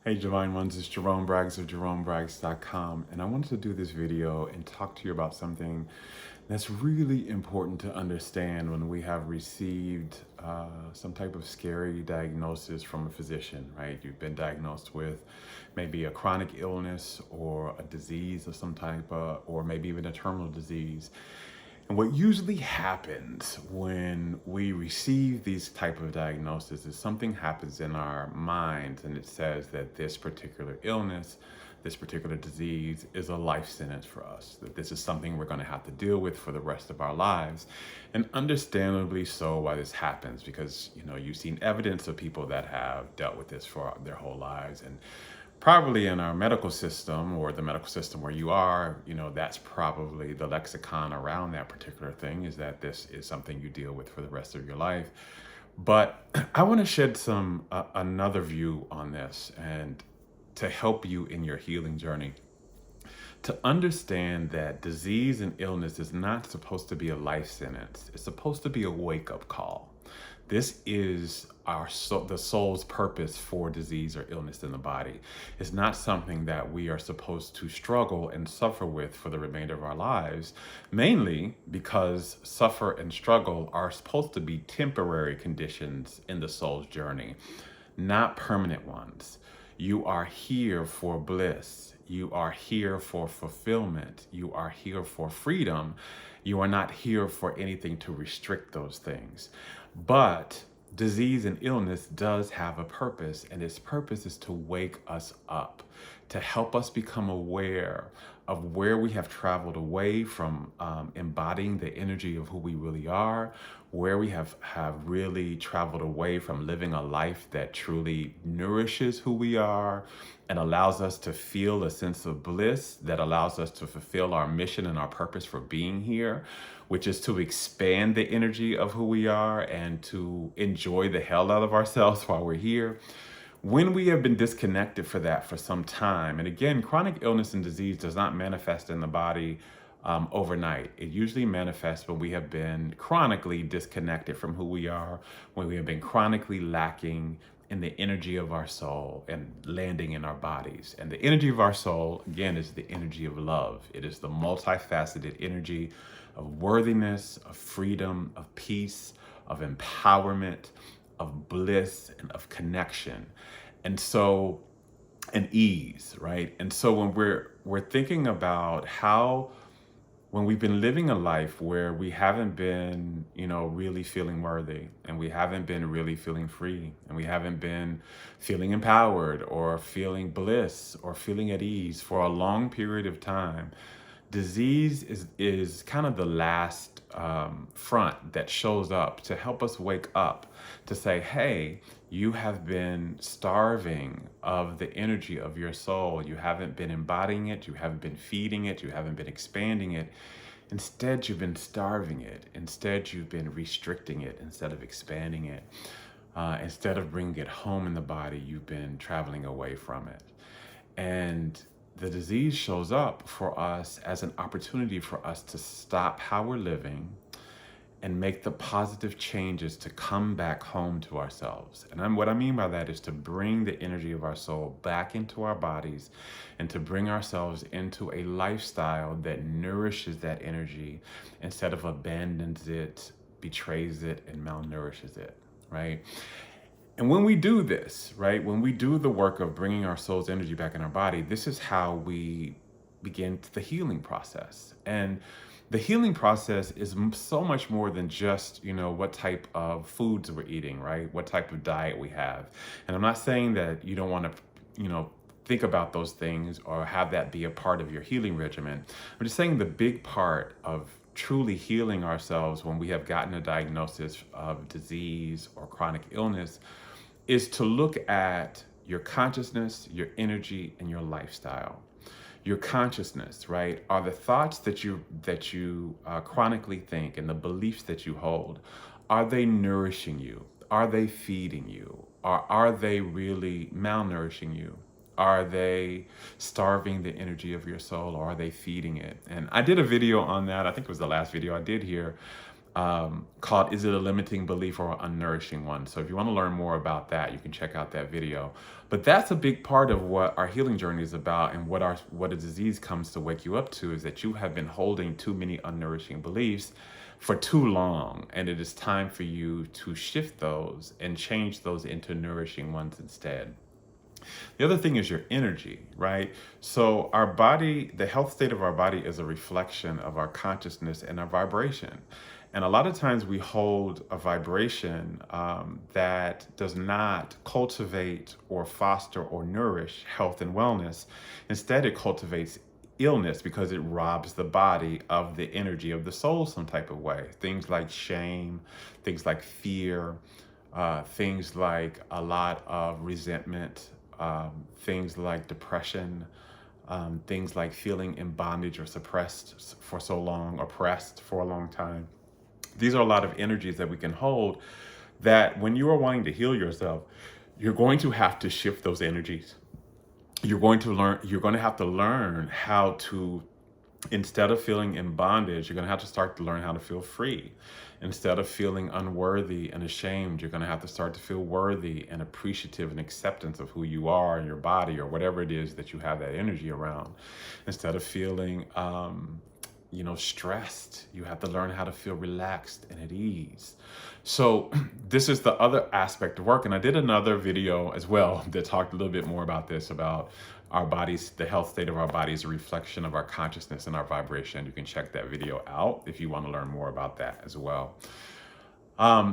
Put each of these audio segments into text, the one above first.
Hey Divine Ones, it's Jerome Braggs of JeromeBraggs.com, and I wanted to do this video and talk to you about something that's really important to understand when we have received some type of scary diagnosis from a physician, right? You've been diagnosed with maybe a chronic illness or a disease of some type, or maybe even a terminal disease. And what usually happens when we receive these type of diagnoses is something happens in our minds, and it says that this particular illness, this particular disease is a life sentence for us, that this is something we're going to have to deal with for the rest of our lives. And understandably so why this happens, because you've seen evidence of people that have dealt with this for their whole lives. And probably in our medical system, or the medical system where you are, that's probably the lexicon around that particular thing, is that this is something you deal with for the rest of your life. But I want to shed another view on this, and to help you in your healing journey, to understand that disease and illness is not supposed to be a life sentence. It's supposed to be a wake-up call. This is the soul's purpose for disease or illness in the body. It's not something that we are supposed to struggle and suffer with for the remainder of our lives, mainly because suffer and struggle are supposed to be temporary conditions in the soul's journey, not permanent ones. You are here for bliss. You are here for fulfillment. You are here for freedom. You are not here for anything to restrict those things. But disease and illness does have a purpose, and its purpose is to wake us up, to help us become aware of where we have traveled away from embodying the energy of who we really are, where we have really traveled away from living a life that truly nourishes who we are and allows us to feel a sense of bliss, that allows us to fulfill our mission and our purpose for being here, which is to expand the energy of who we are and to enjoy the hell out of ourselves while we're here. When we have been disconnected for that for some time, and again, chronic illness and disease does not manifest in the body overnight. It usually manifests when we have been chronically disconnected from who we are, when we have been chronically lacking in the energy of our soul and landing in our bodies. And the energy of our soul, again, is the energy of love. It is the multifaceted energy of worthiness, of freedom, of peace, of empowerment, of bliss, and of connection. And ease, right? And so when we're thinking about how, when we've been living a life where we haven't been, really feeling worthy, and we haven't been really feeling free, and we haven't been feeling empowered or feeling bliss or feeling at ease for a long period of time, disease is kind of the last front that shows up to help us wake up, to say, hey, you have been starving of the energy of your soul. You haven't been embodying it. You haven't been feeding it. You haven't been expanding it. Instead, you've been starving it. Instead, you've been restricting it instead of expanding it. Instead of bringing it home in the body, you've been traveling away from it. And the disease shows up for us as an opportunity for us to stop how we're living and make the positive changes to come back home to ourselves. And what I mean by that is to bring the energy of our soul back into our bodies, and to bring ourselves into a lifestyle that nourishes that energy instead of abandons it, betrays it, and malnourishes it, right? And when we do this, right, when we do the work of bringing our soul's energy back in our body, this is how we begin the healing process. And the healing process is so much more than just, what type of foods we're eating, right? What type of diet we have. And I'm not saying that you don't want to, think about those things or have that be a part of your healing regimen. I'm just saying the big part of truly healing ourselves when we have gotten a diagnosis of disease or chronic illness is to look at your consciousness, your energy, and your lifestyle. Your consciousness, right, are the thoughts that you chronically think, and the beliefs that you hold. Are they nourishing you? Are they feeding you? Or are they really malnourishing you? Are they starving the energy of your soul, or are they feeding it? And I did a video on that. I think it was the last video I did here, called "Is It a Limiting Belief or an Unnourishing One?" So if you want to learn more about that, you can check out that video. But that's a big part of what our healing journey is about, and what a disease comes to wake you up to is that you have been holding too many unnourishing beliefs for too long, and it is time for you to shift those and change those into nourishing ones instead. The other thing is your energy, right? So our body, the health state of our body is a reflection of our consciousness and our vibration. And a lot of times we hold a vibration that does not cultivate or foster or nourish health and wellness. Instead, it cultivates illness because it robs the body of the energy of the soul some type of way. Things like shame, things like fear, things like a lot of resentment, things like depression, things like feeling in bondage or suppressed for so long, oppressed for a long time. These are a lot of energies that we can hold that when you are wanting to heal yourself, you're going to have to shift those energies. You're going to have to learn how to, instead of feeling in bondage, you're going to have to start to learn how to feel free. Instead of feeling unworthy and ashamed, you're going to have to start to feel worthy and appreciative and acceptance of who you are and your body or whatever it is that you have that energy around. Instead of feeling, stressed, you have to learn how to feel relaxed and at ease. So this is the other aspect of work. And I did another video as well that talked a little bit more about this, about our bodies, the health state of our body is a reflection of our consciousness and our vibration. You can check that video out if you want to learn more about that as well.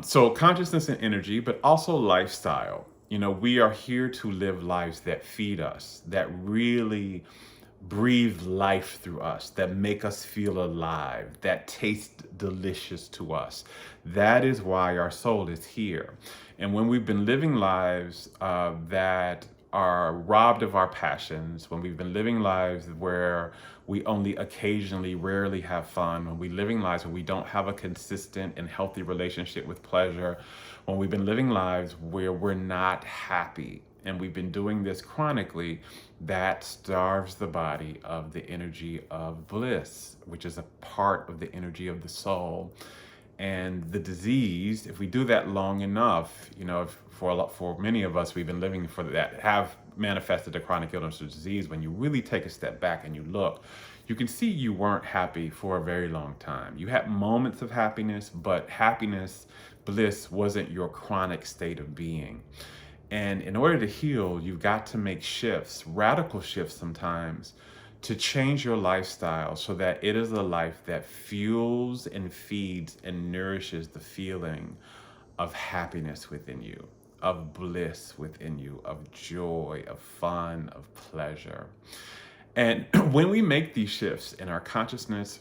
So consciousness and energy, but also lifestyle. We are here to live lives that feed us, that really breathe life through us, that make us feel alive, that taste delicious to us. That is why our soul is here. And when we've been living lives that are robbed of our passions, when we've been living lives where we only occasionally, rarely have fun, when we're living lives where we don't have a consistent and healthy relationship with pleasure, when we've been living lives where we're not happy, and we've been doing this chronically, that starves the body of the energy of bliss, which is a part of the energy of the soul. And the disease, if we do that long enough, for many of us, we've been living for that, have manifested a chronic illness or disease. When you really take a step back and you look, you can see you weren't happy for a very long time. You had moments of happiness, but happiness, bliss wasn't your chronic state of being. And in order to heal, you've got to make shifts, radical shifts sometimes, to change your lifestyle so that it is a life that fuels and feeds and nourishes the feeling of happiness within you, of bliss within you, of joy, of fun, of pleasure. And when we make these shifts in our consciousness,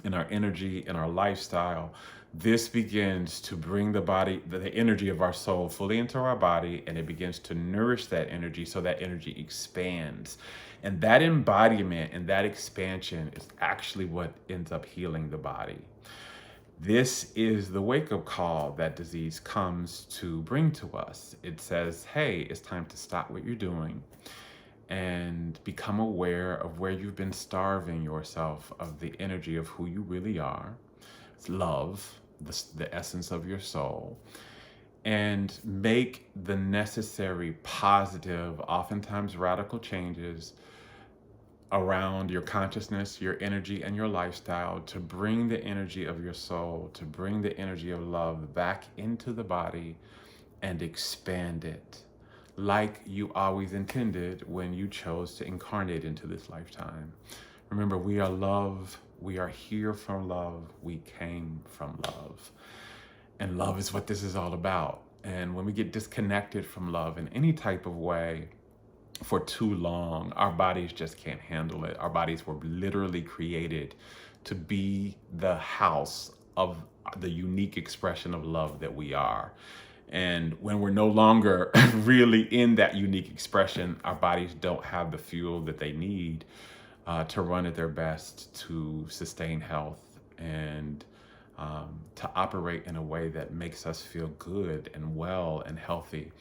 in our energy, in our lifestyle, this begins to bring the body, the energy of our soul fully into our body, and it begins to nourish that energy so that energy expands. And that embodiment and that expansion is actually what ends up healing the body. This is the wake-up call that disease comes to bring to us. It says, hey, it's time to stop what you're doing and become aware of where you've been starving yourself of the energy of who you really are. It's love, the essence of your soul, and make the necessary positive, oftentimes radical changes around your consciousness, your energy, and your lifestyle to bring the energy of your soul, to bring the energy of love back into the body and expand it like you always intended when you chose to incarnate into this lifetime. Remember, we are love. We are here from love. We came from love. And love is what this is all about. And when we get disconnected from love in any type of way for too long, our bodies just can't handle it. Our bodies were literally created to be the house of the unique expression of love that we are. And when we're no longer really in that unique expression, our bodies don't have the fuel that they need to run at their best, to sustain health, and to operate in a way that makes us feel good and well and healthy.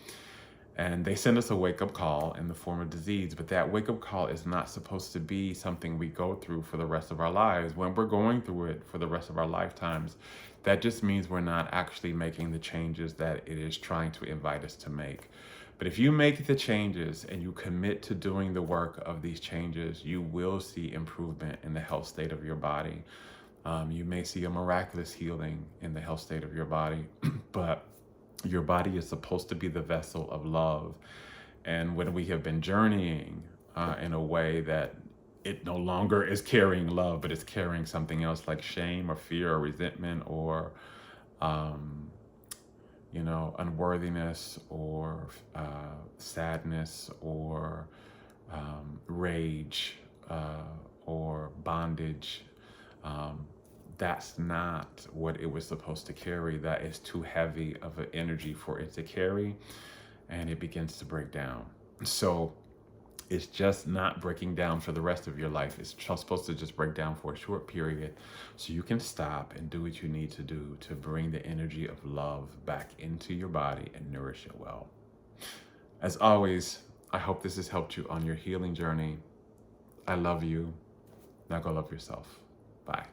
And they send us a wake-up call in the form of disease, but that wake-up call is not supposed to be something we go through for the rest of our lives. When we're going through it for the rest of our lifetimes, that just means we're not actually making the changes that it is trying to invite us to make. But if you make the changes and you commit to doing the work of these changes, you will see improvement in the health state of your body. You may see a miraculous healing in the health state of your body, but your body is supposed to be the vessel of love. And when we have been journeying in a way that it no longer is carrying love, but it's carrying something else like shame or fear or resentment or, unworthiness or sadness or rage or bondage, that's not what it was supposed to carry. That is too heavy of an energy for it to carry, and it begins to break down. So it's just not breaking down for the rest of your life. It's supposed to just break down for a short period so you can stop and do what you need to do to bring the energy of love back into your body and nourish it well. As always, I hope this has helped you on your healing journey. I love you. Now go love yourself. Bye.